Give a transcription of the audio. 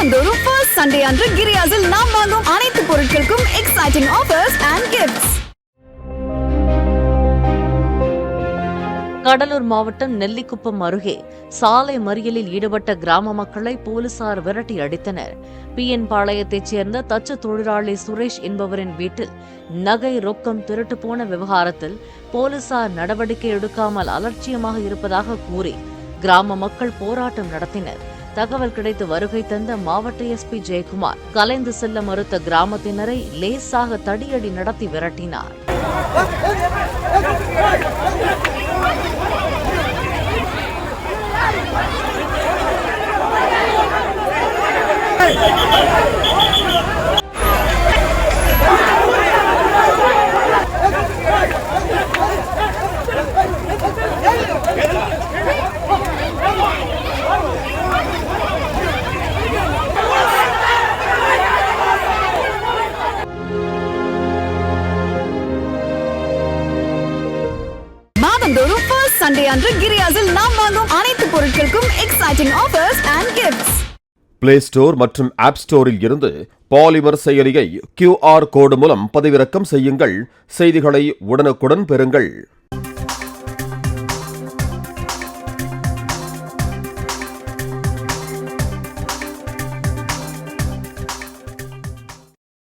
மாதந்தோறும் first Sunday அன்று கிரியாஸில் நாம் வாங்கும் அனைத்து பொருட்களுக்கும் exciting offers and gifts. Cuddalore மாவட்டம் நெல்லிக்குப்பம் அருகே சாலை மறியலில் ஈடுபட்ட கிராம மக்களை போலீசார் விரட்டி அடித்தனர். பிஎன் பாளையத்தைச் சேர்ந்த தச்சு தொழிலாளி சுரேஷ் என்பவரின் வீட்டில் நகை ரொக்கம் திருட்டு போன விவகாரத்தில் போலீசார் நடவடிக்கை எடுக்காமல் அலட்சியமாக இருப்பதாக கூறி கிராம மக்கள் போராட்டம் நடத்தினர். தகவல் கிடைத்து வருகை தந்த மாவட்ட எஸ்பி ஜெயக்குமார் கலைந்து செல்ல மறுத்த கிராமத்தினரை லேசாக தடியடி நடத்தி விரட்டினார். மாதந்தோறும் ஃபர்ஸ்ட் சண்டே அன்று கிரியாஸில் நாம் வாங்கும் அனைத்து பொருட்களுக்கும் exciting offers and gifts. Play store மற்றும் ஆப் ஸ்டோரில் இருந்து பாலிமர் செயலியை QR கோடு மூலம் பதிவிறக்கம் செய்யுங்கள். செய்திகளை உடனுக்குடன் பெறுங்கள்.